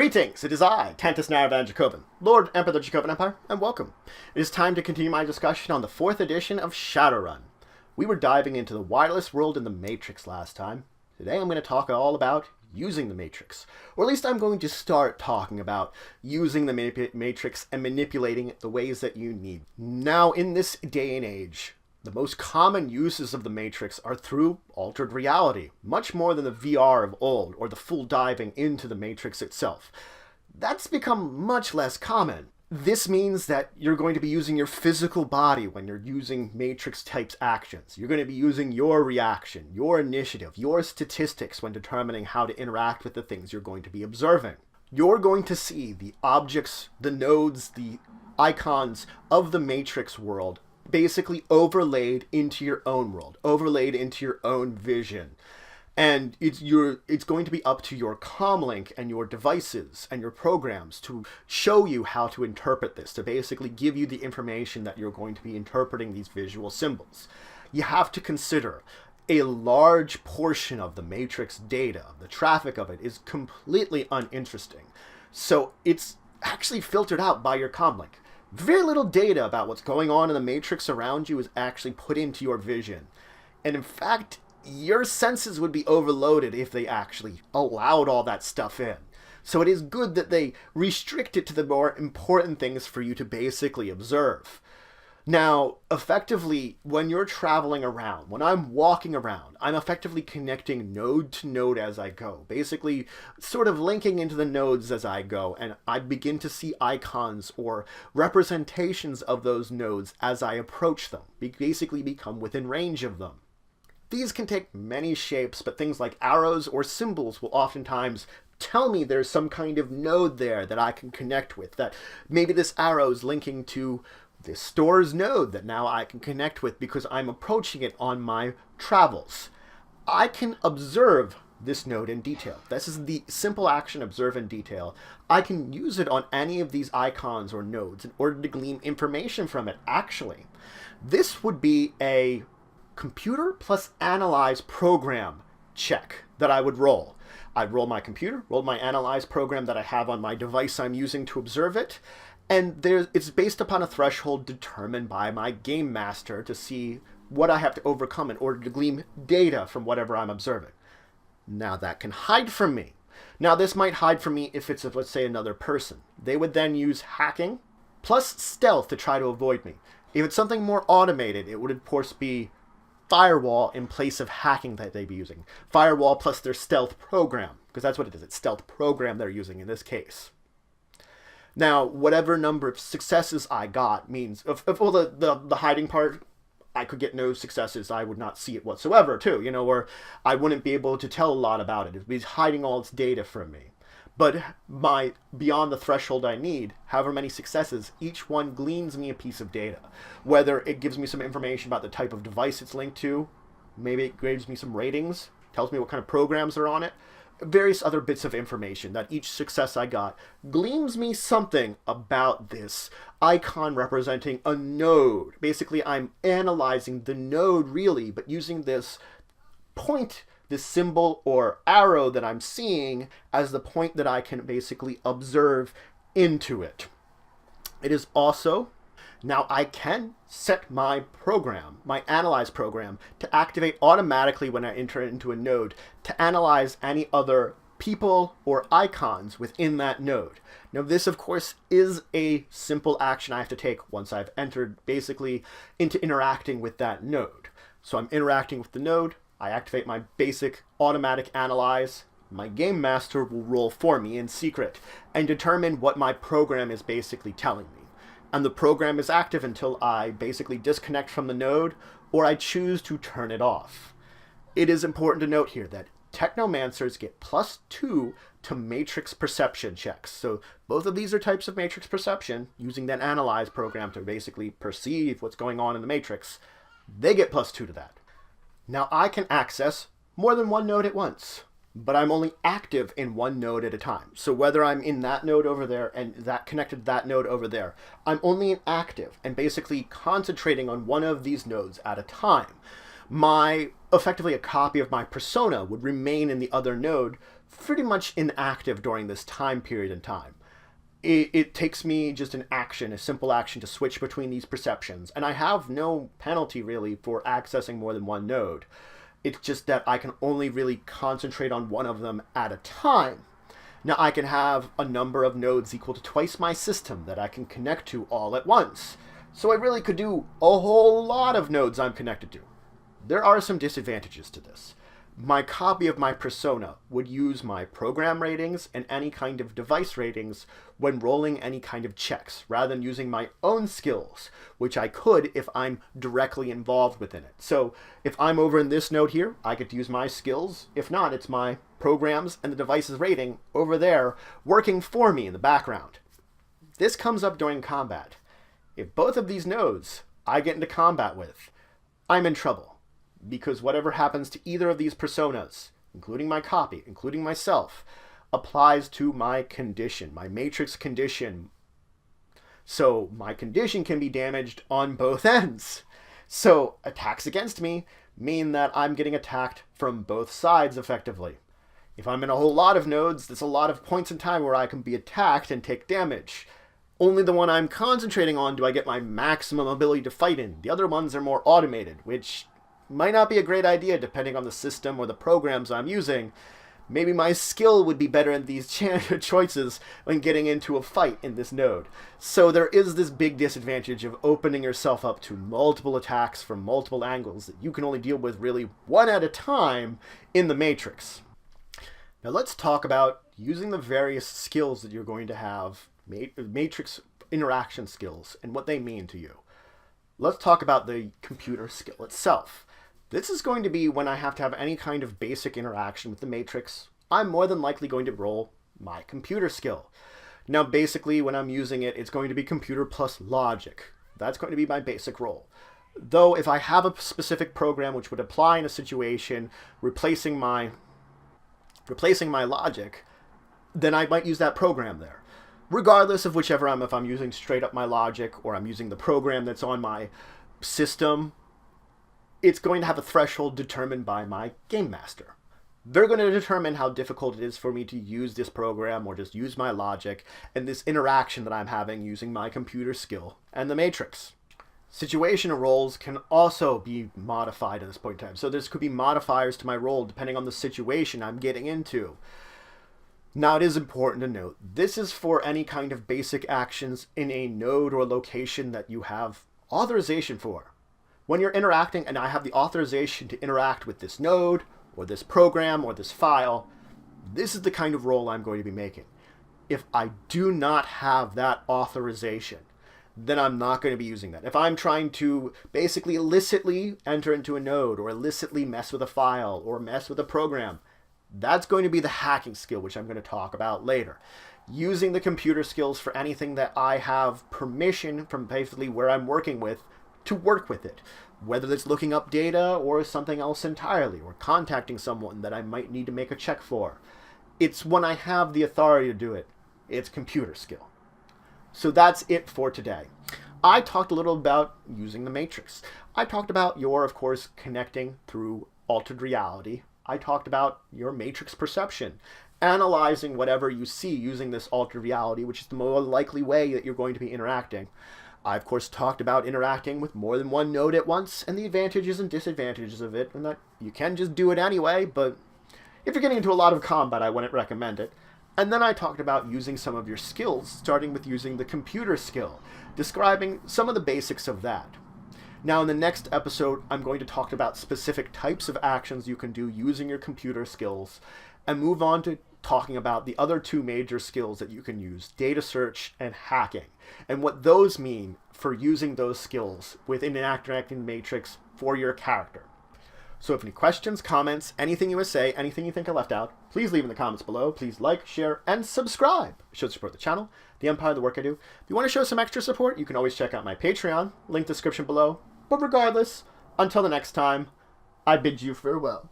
Greetings, it is I, Tantus Naravan Dracovin, Lord Emperor of the Dracovin Empire, and welcome. It is time to continue my discussion on the 4th edition of Shadowrun. We were diving into the wireless world in the Matrix last time. Today I'm going to talk all about using the Matrix. Or at least I'm going to start talking about using the Matrix and manipulating it the ways that you need. Now, in this day and age, the most common uses of the Matrix are through altered reality, much more than the VR of old or the full diving into the Matrix itself. That's become much less common. This means that you're going to be using your physical body when you're using Matrix-type actions. You're going to be using your reaction, your initiative, your statistics when determining how to interact with the things you're going to be observing. You're going to see the objects, the nodes, the icons of the Matrix world basically overlaid into your own world, overlaid into your own vision. And it's going to be up to your comlink and your devices and your programs to show you how to interpret this, to basically give you the information that you're going to be interpreting these visual symbols. You have to consider a large portion of the Matrix data, the traffic of it, is completely uninteresting. So it's actually filtered out by your comlink. Very little data about what's going on in the Matrix around you is actually put into your vision. And in fact, your senses would be overloaded if they actually allowed all that stuff in. So it is good that they restrict it to the more important things for you to basically observe. Now, effectively, when you're traveling around, when I'm walking around, I'm effectively connecting node to node as I go, basically sort of linking into the nodes as I go, and I begin to see icons or representations of those nodes as I approach them, basically become within range of them. These can take many shapes, but things like arrows or symbols will oftentimes tell me there's some kind of node there that I can connect with, that maybe this arrow is linking to this store's node that now I can connect with because I'm approaching it on my travels. I can observe this node in detail. This is the simple action, observe in detail. I can use it on any of these icons or nodes in order to glean information from it, actually. This would be a computer plus analyze program check that I would roll. I'd roll my computer, roll my analyze program that I have on my device I'm using to observe it, and it's based upon a threshold determined by my game master to see what I have to overcome in order to glean data from whatever I'm observing. Now that can hide from me. Now this might hide from me if it's, let's say, another person. They would then use hacking plus stealth to try to avoid me. If it's something more automated, it would of course be firewall in place of hacking that they'd be using. Firewall plus their stealth program, because that's what it is. It's stealth program they're using in this case. Now, whatever number of successes I got means, well, the hiding part, I could get no successes. I would not see it whatsoever, too, or I wouldn't be able to tell a lot about it. It'd be hiding all its data from me. But beyond the threshold I need, however many successes, each one gleans me a piece of data. Whether it gives me some information about the type of device it's linked to, maybe it gives me some ratings, tells me what kind of programs are on it, various other bits of information that each success I got gleams me something about this icon representing a node. Basically, I'm analyzing the node really, but using this point, this symbol or arrow that I'm seeing as the point that I can basically observe into it. It is also, now I can set my program, my analyze program, to activate automatically when I enter into a node to analyze any other people or icons within that node. Now this, of course, is a simple action I have to take once I've entered basically into interacting with that node. So I'm interacting with the node, I activate my basic automatic analyze. My game master will roll for me in secret and determine what my program is basically telling me. And the program is active until I basically disconnect from the node or I choose to turn it off. It is important to note here that technomancers get +2 to matrix perception checks. So both of these are types of matrix perception, using that analyze program to basically perceive what's going on in the matrix. They get +2 to that. Now I can access more than one node at once, but I'm only active in one node at a time. So whether I'm in that node over there and that connected to that node over there, I'm only active and basically concentrating on one of these nodes at a time. Effectively a copy of my persona would remain in the other node pretty much inactive during this time period in time. It takes me just an action, a simple action, to switch between these perceptions, and I have no penalty really for accessing more than one node. It's just that I can only really concentrate on one of them at a time. Now I can have a number of nodes equal to twice my system that I can connect to all at once. So I really could do a whole lot of nodes I'm connected to. There are some disadvantages to this. My copy of my persona would use my program ratings and any kind of device ratings when rolling any kind of checks, rather than using my own skills, which I could if I'm directly involved within it. So if I'm over in this node here, I get to use my skills. If not, it's my programs and the device's rating over there working for me in the background. This comes up during combat. If both of these nodes I get into combat with, I'm in trouble. Because whatever happens to either of these personas, including my copy, including myself, applies to my condition, my matrix condition. So my condition can be damaged on both ends. So attacks against me mean that I'm getting attacked from both sides effectively. If I'm in a whole lot of nodes, there's a lot of points in time where I can be attacked and take damage. Only the one I'm concentrating on do I get my maximum ability to fight in. The other ones are more automated, which might not be a great idea depending on the system or the programs I'm using. Maybe my skill would be better in these choices when getting into a fight in this node. So there is this big disadvantage of opening yourself up to multiple attacks from multiple angles that you can only deal with really one at a time in the Matrix. Now let's talk about using the various skills that you're going to have, Matrix interaction skills, and what they mean to you. Let's talk about the computer skill itself. This is going to be when I have to have any kind of basic interaction with the Matrix. I'm more than likely going to roll my computer skill. Now basically when I'm using it, it's going to be computer plus logic. That's going to be my basic roll. Though if I have a specific program which would apply in a situation replacing my logic, then I might use that program there. Regardless of if I'm using straight up my logic or I'm using the program that's on my system, it's going to have a threshold determined by my game master. They're going to determine how difficult it is for me to use this program or just use my logic and this interaction that I'm having using my computer skill and the Matrix. Situation roles can also be modified at this point in time. So this could be modifiers to my role depending on the situation I'm getting into. Now it is important to note, this is for any kind of basic actions in a node or location that you have authorization for. When you're interacting and I have the authorization to interact with this node or this program or this file, this is the kind of role I'm going to be making. If I do not have that authorization, then I'm not going to be using that. If I'm trying to basically illicitly enter into a node or illicitly mess with a file or mess with a program, that's going to be the hacking skill, which I'm going to talk about later. Using the computer skills for anything that I have permission from basically where I'm working with to work with it. Whether it's looking up data or something else entirely, or contacting someone that I might need to make a check for. It's when I have the authority to do it. It's computer skill. So that's it for today. I talked a little about using the Matrix. I talked about of course, connecting through altered reality. I talked about your Matrix perception, analyzing whatever you see using this altered reality, which is the more likely way that you're going to be interacting. I, of course, talked about interacting with more than one node at once and the advantages and disadvantages of it, and that you can just do it anyway, but if you're getting into a lot of combat, I wouldn't recommend it. And then I talked about using some of your skills, starting with using the computer skill, describing some of the basics of that. Now, in the next episode, I'm going to talk about specific types of actions you can do using your computer skills, and move on to talking about the other two major skills that you can use, data search and hacking, and what those mean for using those skills within an interacting matrix for your character. So if any questions, comments, anything you want to say, anything you think I left out, please leave in the comments below. Please like, share, and subscribe. It should support the channel, the Empire, the work I do. If you want to show some extra support, you can always check out my Patreon, link description below. But regardless, until the next time, I bid you farewell.